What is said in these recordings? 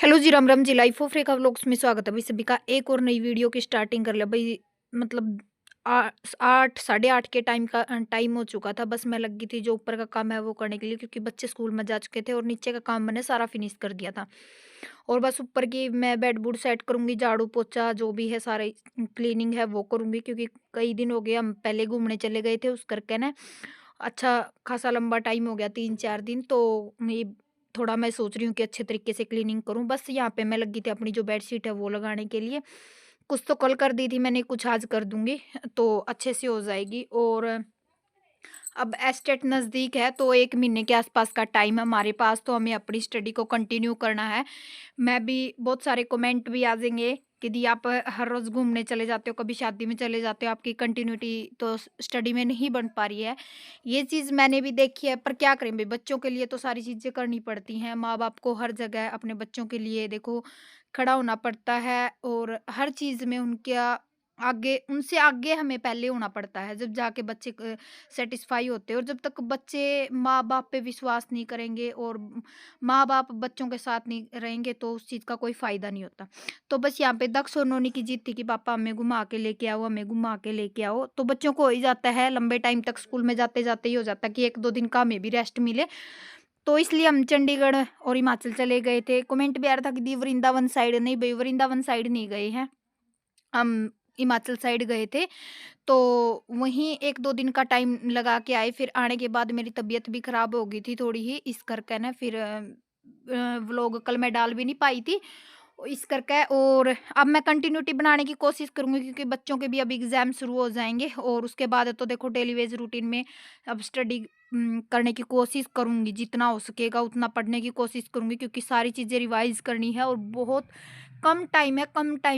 Hello जी, Ram Ram ji. Life of Rekha vlogs में स्वागत है भाई सभी का। एक और नई वीडियो की स्टार्टिंग कर लिया भाई। मतलब 8 साढ़े 8 के टाइम का टाइम हो चुका था। बस मैं लग गई थी जो ऊपर का काम है वो करने के लिए, क्योंकि बच्चे स्कूल में जा चुके थे और नीचे का काम मैंने सारा फिनिश कर दिया था। और बस ऊपर की मैं बेड बुड सेट करूंगी, झाड़ू पोछा जो भी है सारा क्लीनिंग है वो करूंगी, क्योंकि कई दिन हो गए हम पहले घूमने चले गए थे उस करके ना। अच्छा खासा लंबा टाइम हो गया, 3-4 दिन। तो ये थोड़ा मैं सोच रही हूँ कि अच्छे तरीके से क्लीनिंग करूँ। बस यहाँ पे मैं लगी थी अपनी जो बेडशीट है वो लगाने के लिए। कुछ तो कल कर दी थी मैंने, कुछ आज कर दूंगी तो अच्छे से हो जाएगी। और अब एस्टेट नज़दीक है तो 1 महीने के आसपास का टाइम है हमारे पास, तो हमें अपनी स्टडी को कंटिन्यू करना है। मैं भी बहुत सारे कमेंट भी आ जाएंगे कि दी आप हर रोज़ घूमने चले जाते हो, कभी शादी में चले जाते हो, आपकी कंटिन्यूटी तो स्टडी में नहीं बन पा रही है। ये चीज़ मैंने भी देखी है, पर क्या करें भाई, बच्चों के लिए तो सारी चीज़ें करनी पड़ती हैं। माँ बाप को हर जगह अपने बच्चों के लिए देखो खड़ा होना पड़ता है, और हर चीज़ में उनका आगे, उनसे आगे हमें पहले होना पड़ता है, जब जाके बच्चे सेटिस्फाई होते हैं। और जब तक बच्चे माँ बाप पे विश्वास नहीं करेंगे और माँ बाप बच्चों के साथ नहीं रहेंगे तो उस चीज़ का कोई फ़ायदा नहीं होता। तो बस यहाँ पे दक्ष और नोनी की जिद थी कि पापा हमें घुमा के लेके आओ, हमें घुमा के लेके आओ। तो बच्चों को हो ही जाता है, लंबे टाइम तक स्कूल में जाते जाते ही हो जाता है कि 1-2 दिन का हमें भी रेस्ट मिले। तो इसलिए हम चंडीगढ़ और हिमाचल चले गए थे। कमेंट भी आ रहा था कि दी वृंदावन साइड, नहीं भई वृंदावन साइड नहीं गए हैं, हम हिमाचल साइड गए थे। तो वहीं 1-2 दिन का टाइम लगा के आए। फिर आने के बाद मेरी तबीयत भी खराब हो गई थी थोड़ी ही, इस करके ना फिर व्लॉग कल मैं डाल भी नहीं पाई थी इस करके। और अब मैं कंटिन्यूटी बनाने की कोशिश करूँगी, क्योंकि बच्चों के भी अब एग्ज़ाम शुरू हो जाएँगे और उसके बाद तो देखो डेली वेज रूटीन में अब स्टडी करने की कोशिश करूँगी, जितना हो सकेगा उतना पढ़ने की कोशिश करूँगी, क्योंकि सारी चीज़ें रिवाइज़ करनी है और बहुत कम टाइम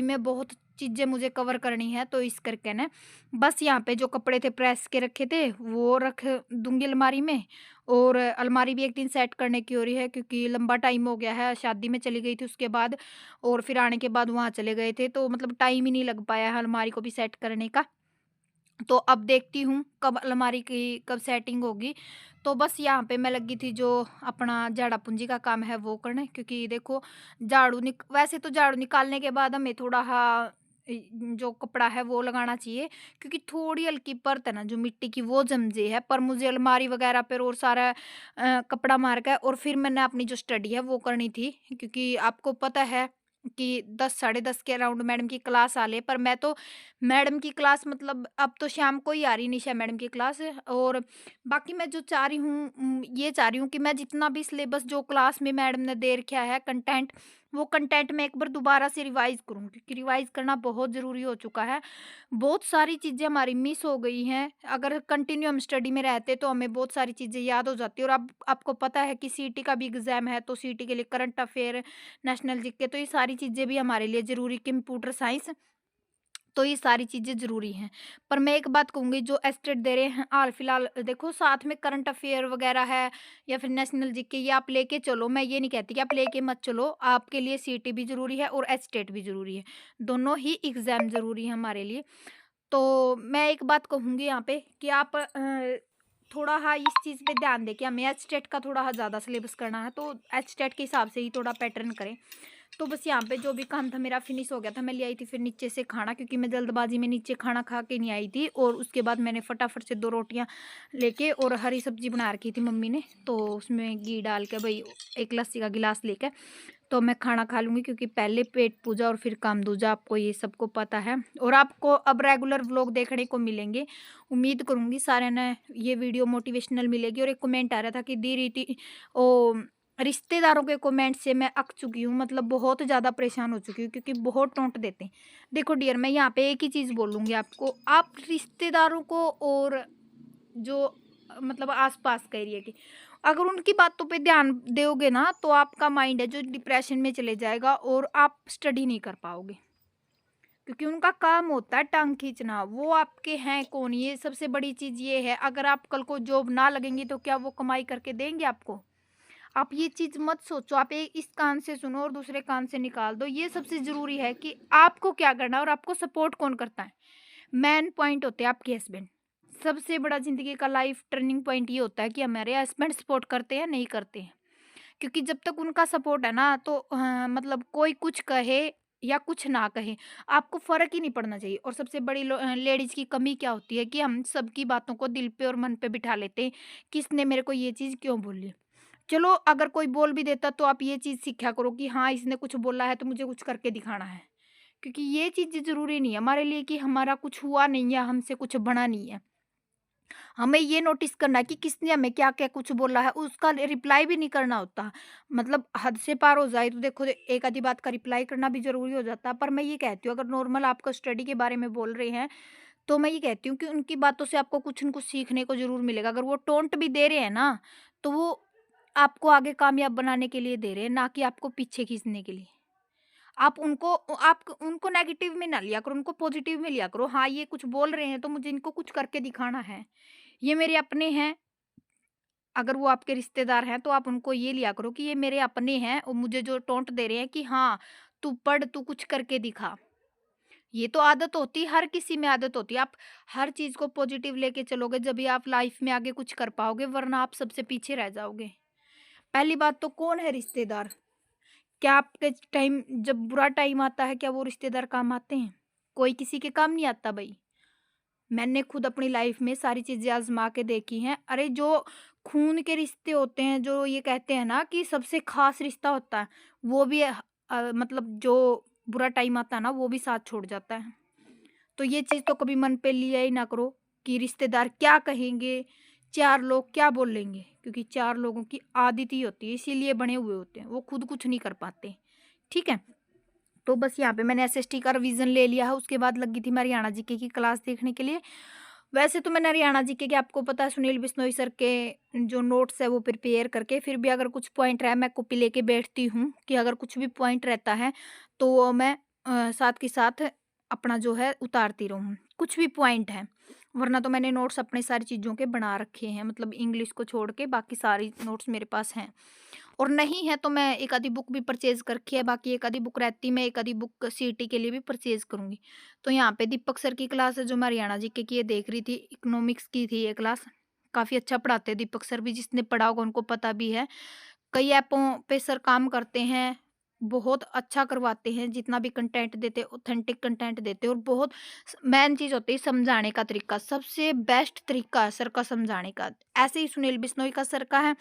में बहुत चीज़ें मुझे कवर करनी है। तो इस करके ना बस यहाँ पे जो कपड़े थे प्रेस के रखे थे वो रख दूँगी अलमारी में। और अलमारी भी एक दिन सेट करने की हो रही है, क्योंकि लंबा टाइम हो गया है, शादी में चली गई थी उसके बाद और फिर आने के बाद वहाँ चले गए थे, तो मतलब टाइम ही नहीं लग पाया है अलमारी को भी सेट करने का। तो अब देखती हूँ कब अलमारी की कब सेटिंग होगी। तो बस यहाँ पे मैं लगी थी जो अपना झाड़ा पूंजी का काम है वो करने, क्योंकि देखो वैसे तो झाड़ू निकालने के बाद हमें थोड़ा जो कपड़ा है वो लगाना चाहिए, क्योंकि थोड़ी हल्की परत है ना जो मिट्टी की वो जम जे है। पर मुझे अलमारी वगैरह पर और सारा कपड़ा मार के और फिर मैंने अपनी जो स्टडी है वो करनी थी, क्योंकि आपको पता है कि 10 साढ़े 10 के अराउंड मैडम की क्लास आ ले। पर मैं तो मैडम की क्लास मतलब अब तो शाम को ही आ रही निशा मैडम की क्लास है। और बाकी मैं जो चाह रही हूँ ये चाह रही हूँ कि मैं जितना भी सिलेबस जो क्लास में मैडम ने दे रखा है कंटेंट, वो कंटेंट मैं एक बार दोबारा से रिवाइज करूँ, क्योंकि रिवाइज करना बहुत ज़रूरी हो चुका है। बहुत सारी चीज़ें हमारी मिस हो गई हैं। अगर कंटिन्यू हम स्टडी में रहते तो हमें बहुत सारी चीज़ें याद हो जाती। और अब आपको पता है कि सीटी का भी एग्ज़ाम है, तो सीटी के लिए करंट अफेयर, नेशनल जीके, तो ये सारी चीज़ें भी हमारे लिए ज़रूरी, कंप्यूटर साइंस, तो ये सारी चीज़ें ज़रूरी हैं। पर मैं एक बात कहूँगी, जो एस्टेट दे रहे हैं हाल-फिलहाल देखो साथ में करंट अफ़ेयर वग़ैरह है या फिर नेशनल जीके, ये आप लेके चलो, मैं ये नहीं कहती कि आप लेके मत चलो। आपके लिए सीटी भी ज़रूरी है और एस्टेट भी ज़रूरी है। दोनों ही एग्ज़ाम ज़रूरी हैं हमारे लिए। तो मैं एक बात कहूँगी यहाँ पे कि आप थोड़ा इस चीज़ पे ध्यान दें कि हमें एचटेट का थोड़ा ज़्यादा सिलेबस करना है, तो एचटेट के हिसाब से ही थोड़ा पैटर्न करें। तो बस यहाँ पे जो भी काम था मेरा फिनिश हो गया था। मैं ले आई थी फिर नीचे से खाना, क्योंकि मैं जल्दबाजी में नीचे खाना खा के नहीं आई थी। और उसके बाद मैंने फटाफट से 2 रोटियाँ लेके और हरी सब्जी बना रखी थी मम्मी ने, तो उसमें घी डाल के भई 1 लस्सी का गिलास लेके तो मैं खाना खा लूँगी, क्योंकि पहले पेट पूजा और फिर काम दूजा, आपको ये सबको पता है। और आपको अब रेगुलर व्लॉग देखने को मिलेंगे। उम्मीद करूँगी सारे ने ये वीडियो मोटिवेशनल मिलेगी। और एक कमेंट आ रहा था कि दी रीति ओ रिश्तेदारों के कमेंट से मैं अक चुकी हूँ, मतलब बहुत ज़्यादा परेशान हो चुकी हूँ, क्योंकि बहुत टोंट देते हैं। देखो डियर, मैं यहाँ पे एक ही चीज़ बोलूँगी आपको, आप रिश्तेदारों को और जो मतलब आस-पास का एरिया के, अगर उनकी बातों पे ध्यान दोगे ना तो आपका माइंड है जो डिप्रेशन में चले जाएगा और आप स्टडी नहीं कर पाओगे। क्योंकि उनका काम होता है टाँग खींचना, वो आपके हैं कौन? ये सबसे बड़ी चीज़ ये है, अगर आप कल को जॉब ना लगेंगी तो क्या वो कमाई करके देंगे आपको? आप ये चीज़ मत सोचो, आप इस कान से सुनो और दूसरे कान से निकाल दो। ये सबसे ज़रूरी है कि आपको क्या करना है और आपको सपोर्ट कौन करता है। मेन पॉइंट होते हैं आपके हस्बैंड। सबसे बड़ा ज़िंदगी का लाइफ टर्निंग पॉइंट ये होता है कि हमारे हस्बैंड सपोर्ट करते हैं, नहीं करते हैं। क्योंकि जब तक उनका सपोर्ट है ना तो मतलब कोई कुछ कहे या कुछ ना कहे, आपको फ़र्क ही नहीं पड़ना चाहिए। और सबसे बड़ी लेडीज़ की कमी क्या होती है कि हम सबकी बातों को दिल पे और मन पे बिठा लेते हैं, किसने मेरे को ये चीज़ क्यों बोली। चलो अगर कोई बोल भी देता तो आप ये चीज़ सीखा करो कि हाँ, इसने कुछ बोला है तो मुझे कुछ करके दिखाना है। क्योंकि ये चीज़ ज़रूरी नहीं है हमारे लिए कि हमारा कुछ हुआ नहीं है, हमसे कुछ बना नहीं है। हमें ये नोटिस करना है कि किसने हमें क्या-क्या कुछ बोला है, उसका रिप्लाई भी नहीं करना होता। मतलब हद से पार हो जाए तो देखो एक आधी बात का रिप्लाई करना भी ज़रूरी हो जाता है। पर मैं ये कहती हूँ अगर नॉर्मल आपको स्टडी के बारे में बोल रहे हैं, तो मैं ये कहती हूँ कि उनकी बातों से आपको कुछ न कुछ सीखने को ज़रूर मिलेगा। अगर वो टोंट भी दे रहे हैं ना, तो वो आपको आगे कामयाब बनाने के लिए दे रहे हैं, ना कि आपको पीछे खींचने के लिए। आप उनको नेगेटिव में ना लिया करो, उनको पॉजिटिव में लिया करो। हाँ, ये कुछ बोल रहे हैं तो मुझे इनको कुछ करके दिखाना है। ये मेरे अपने हैं, अगर वो आपके रिश्तेदार हैं तो आप उनको ये लिया करो कि ये मेरे अपने हैं और मुझे जो टोंट दे रहे हैं कि हाँ, तू पढ़, तू कुछ करके दिखा। ये तो आदत होती है, हर किसी में आदत होती है। आप हर चीज़ को पॉजिटिव लेके चलोगे जभी आप लाइफ में आगे कुछ कर पाओगे, वरना आप सबसे पीछे रह जाओगे। पहली बात तो कौन है रिश्तेदार? क्या आपके टाइम जब बुरा टाइम आता है, क्या वो रिश्तेदार काम आते हैं? कोई किसी के काम नहीं आता भई। मैंने खुद अपनी लाइफ में सारी चीज़ें आज़मा के देखी हैं। अरे जो खून के रिश्ते होते हैं, जो ये कहते हैं ना कि सबसे ख़ास रिश्ता होता है, वो भी मतलब जो बुरा टाइम आता है ना, वो भी साथ छोड़ जाता है। तो ये चीज़ तो कभी मन पे लिया ही ना करो कि रिश्तेदार क्या कहेंगे, 4 लोग क्या बोलेंगे, क्योंकि 4 लोगों की आदत ही होती है, इसीलिए बने हुए होते हैं, वो खुद कुछ नहीं कर पाते, ठीक है? तो बस यहाँ पे मैंने एसएसटी का रिवीजन ले लिया है, उसके बाद लगी थी मैं हरियाणा जीके की क्लास देखने के लिए। वैसे तो मैंने हरियाणा जीके के आपको पता है सुनील बिश्नोई सर के जो नोट्स है वो प्रिपेयर करके, फिर भी अगर कुछ पॉइंट रहा मैं कॉपी लेके बैठती हूँ कि अगर कुछ भी पॉइंट रहता है तो वो मैं साथ के साथ अपना जो है उतारती रहूँ, कुछ भी पॉइंट है। वरना तो मैंने नोट्स अपने सारी चीज़ों के बना रखे हैं, मतलब इंग्लिश को छोड़ के बाकी सारी नोट्स मेरे पास हैं। और नहीं है तो मैं एक आधी बुक भी परचेज़ कर रखी है, बाकी एक आधी बुक रहती, मैं एक आधी बुक सीईटी के लिए भी परचेज़ करूँगी। तो यहाँ पे दीपक सर की क्लास है जो मैं हरियाणा जीके की ये देख रही थी, इकोनॉमिक्स की थी ये क्लास। काफ़ी अच्छा पढ़ाते हैं दीपक सर भी, जिसने पढ़ा होगा उनको पता भी है। कई ऐपों पे सर काम करते हैं, बहुत अच्छा करवाते हैं, जितना भी कंटेंट देते हैं ऑथेंटिक कंटेंट देते हैं और बहुत मेन चीज़ होती है समझाने का तरीका, सबसे बेस्ट तरीका है सर का समझाने का। ऐसे ही सुनील बिश्नोई का सर का है,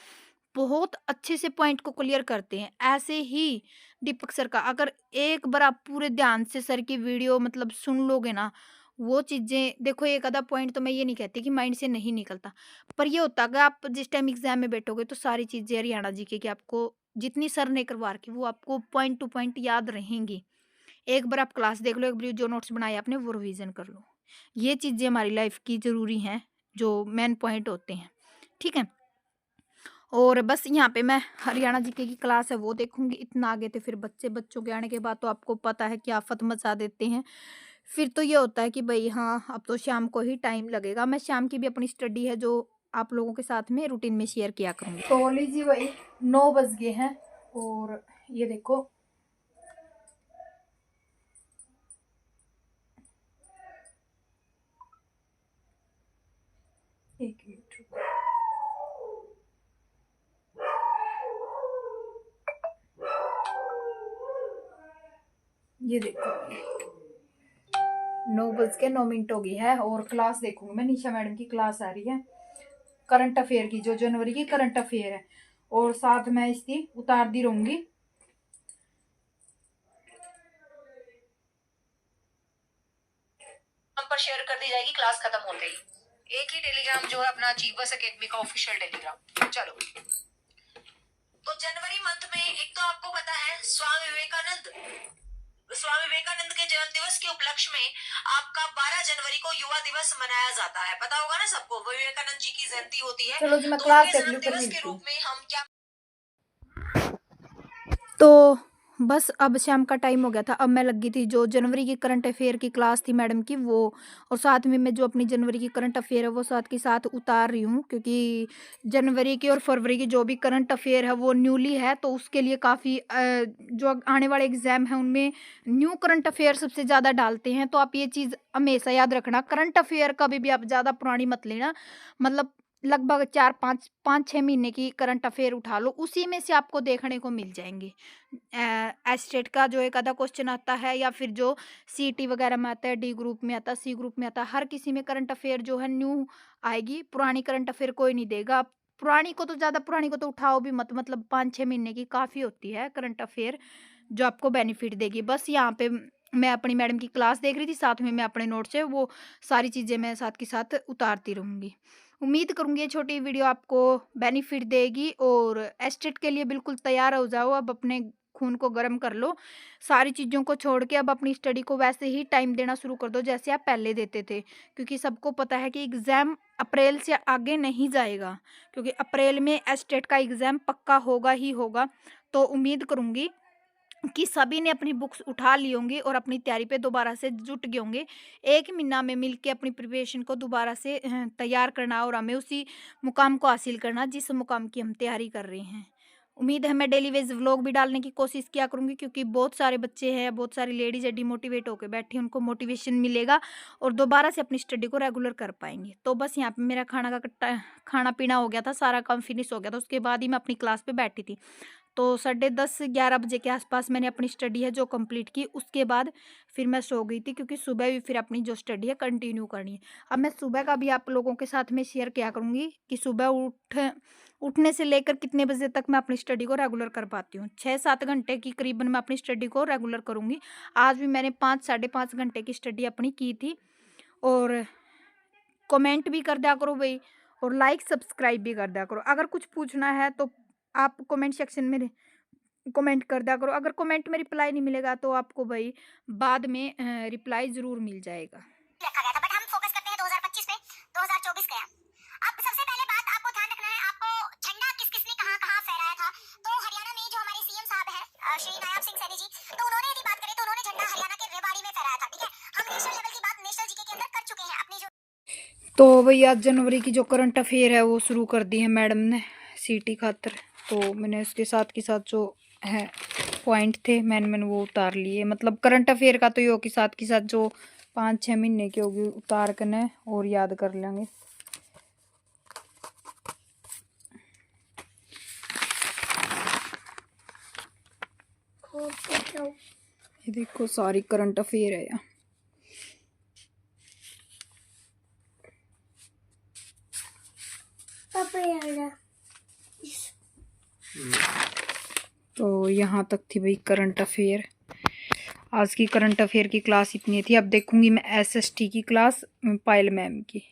बहुत अच्छे से पॉइंट को क्लियर करते हैं। ऐसे ही दीपक सर का अगर एक बार आप पूरे ध्यान से सर की वीडियो मतलब सुन लोगे ना, वो चीज़ें देखो एक आधा पॉइंट तो मैं ये नहीं कहती कि माइंड से नहीं निकलता। पर ये होता है कि आप जिस टाइम एग्ज़ाम में बैठोगे तो सारी चीज़ें हरियाणा जीके की आपको जितनी सर ने करवा रखी वो आपको पॉइंट टू पॉइंट याद रहेंगी। एक बार आप क्लास देख लो, एक बार जो नोट्स बनाए आपने वो रिवीज़न कर लो। ये चीज़ें हमारी लाइफ़ की ज़रूरी हैं, जो मेन पॉइंट होते हैं। ठीक है? और बस यहाँ पे मैं हरियाणा जीके की क्लास है वो देखूँगी, इतना आगे तो फिर बच्चों के आने के बाद तो आपको पता है कि आफ़त मचा देते हैं। फिर तो ये होता है कि भई हाँ, अब तो शाम को ही टाइम लगेगा। मैं शाम की भी अपनी स्टडी है जो आप लोगों के साथ में रूटीन में शेयर किया करूँगी। तो लीजिए वही 9 बज गए हैं और ये देखो 1 मिनट रुको। ये देखो 9 बज के 9 मिनट हो गई है और क्लास देखूंगी मैं, निशा मैडम की क्लास आ रही है करंट अफेयर की, जो जनवरी की करंट अफेयर है और साथ में इसकी उतारती रहूंगी। हम पर शेयर कर दी जाएगी क्लास खत्म होते ही। एक ही टेलीग्राम जो है अपना अचीवर्स एकेडमी का ऑफिशियल टेलीग्राम। चलो तो जनवरी मंथ में एक तो आपको पता है स्वामी विवेकानंद के जन्म दिवस के उपलक्ष्य में आपका 12 जनवरी को युवा दिवस मनाया जाता है, पता होगा ना सबको, विवेकानंद जी की जयंती होती है। चलो जी मैं क्लास जन्म दिवस के रूप में हम क्या तो बस अब शाम का टाइम हो गया था, अब मैं लगी थी जो जनवरी की करंट अफेयर की क्लास थी मैडम की वो, और साथ में मैं जो अपनी जनवरी की करंट अफेयर है वो साथ के साथ उतार रही हूँ, क्योंकि जनवरी की और फरवरी की जो भी करंट अफेयर है वो न्यूली है, तो उसके लिए काफ़ी जो आने वाले एग्ज़ाम है उनमें न्यू करंट अफेयर सबसे ज़्यादा डालते हैं। तो आप ये चीज़ हमेशा याद रखना, करंट अफेयर कभी भी आप ज़्यादा पुरानी मत लेना, मतलब लगभग 4-5 6 महीने की करंट अफेयर उठा लो, उसी में से आपको देखने को मिल जाएँगे। एस्टेट का जो एक आधा क्वेश्चन आता है या फिर जो सीईटी वगैरह में आता है, डी ग्रुप में आता है, सी ग्रुप में आता है, हर किसी में करंट अफेयर जो है न्यू आएगी, पुरानी करंट अफेयर कोई नहीं देगा। पुरानी को तो ज़्यादा पुरानी को तो उठाओ भी मत, मतलब 5-6 महीने की काफ़ी होती है करंट अफेयर, जो आपको बेनिफिट देगी। बस यहाँ पे मैं अपनी मैडम की क्लास देख रही थी, साथ में मैं अपने नोट से वो सारी चीज़ें मैं साथ के साथ उतारती रहूँगी। उम्मीद करूँगी ये छोटी वीडियो आपको बेनिफिट देगी और एस्टेट के लिए बिल्कुल तैयार हो जाओ। अब अपने खून को गर्म कर लो, सारी चीज़ों को छोड़ के अब अपनी स्टडी को वैसे ही टाइम देना शुरू कर दो जैसे आप पहले देते थे, क्योंकि सबको पता है कि एग्ज़ाम अप्रैल से आगे नहीं जाएगा, क्योंकि अप्रैल में एस्टेट का एग्ज़ाम पक्का होगा ही होगा। तो उम्मीद करूँगी कि सभी ने अपनी बुक्स उठा ली होंगी और अपनी तैयारी पे दोबारा से जुट गए होंगे। 1 महीना में मिलके अपनी प्रिपरेशन को दोबारा से तैयार करना और हमें उसी मुकाम को हासिल करना जिस मुकाम की हम तैयारी कर रहे हैं। उम्मीद है मैं डेली वेज व्लॉग भी डालने की कोशिश किया करूँगी, क्योंकि बहुत सारे बच्चे हैं, बहुत सारी लेडीज़ है डिमोटिवेट होके बैठी हैं, उनको मोटिवेशन मिलेगा और दोबारा से अपनी स्टडी को रेगुलर कर पाएँगे। तो बस यहाँ पे मेरा खाना-पीना हो गया था, सारा काम फिनिश हो गया था, उसके बाद ही मैं अपनी क्लास पे बैठी थी। तो 10:30-11 बजे के आसपास मैंने अपनी स्टडी है जो कंप्लीट की, उसके बाद फिर मैं सो गई थी, क्योंकि सुबह भी फिर अपनी जो स्टडी है कंटिन्यू करनी है। अब मैं सुबह का भी आप लोगों के साथ में शेयर किया करूँगी कि सुबह उठने से लेकर कितने बजे तक मैं अपनी स्टडी को रेगुलर कर पाती हूँ। 6-7 घंटे की करीबन मैं अपनी स्टडी को रेगुलर करूँगी। आज भी मैंने 5 साढ़े 5 घंटे की स्टडी अपनी की थी। और कमेंट भी कर दिया करो भई, और लाइक सब्सक्राइब भी कर दिया करो। अगर कुछ पूछना है तो आप कमेंट सेक्शन में कमेंट कर दिया करो। अगर कमेंट में रिप्लाई नहीं मिलेगा तो आपको भाई बाद में रिप्लाई ज़रूर मिल जाएगा। रखा गया था, बट हम फोकस करते हैं 2025 पे, 2024 गया। अब सबसे पहले बात आपको ध्यान रखना है, आपको झंडा किस किसने कहाँ कहाँ फहराया था। तो हरियाणा में जो हमारे सीएम साहब हैं श्री नायब सिंह सैनी जी, तो उन्होंने यदि बात करें तो उन्होंने झंडा हरियाणा के रेवाड़ी में फहराया था। ठीक है, हम नेशनल लेवल की बात नेशनल जीके के अंदर कर चुके हैं अपनी जो। तो भई आज जनवरी की जो करंट अफेयर है वो शुरू कर दी है मैडम ने सीटी खातर। तो मैंने उसके साथ के साथ जो है पॉइंट थे मैंने वो उतार लिए। मतलब करंट अफेयर का तो ये हो कि साथ के साथ जो 5-6 महीने की होगी उतार कर और याद कर लेंगे। ये देखो सारी करंट अफेयर है यहाँ। तो यहाँ तक थी भाई करंट अफेयर। आज की करंट अफेयर की क्लास इतनी थी। अब देखूंगी मैं एसएसटी की क्लास पायल मैम की।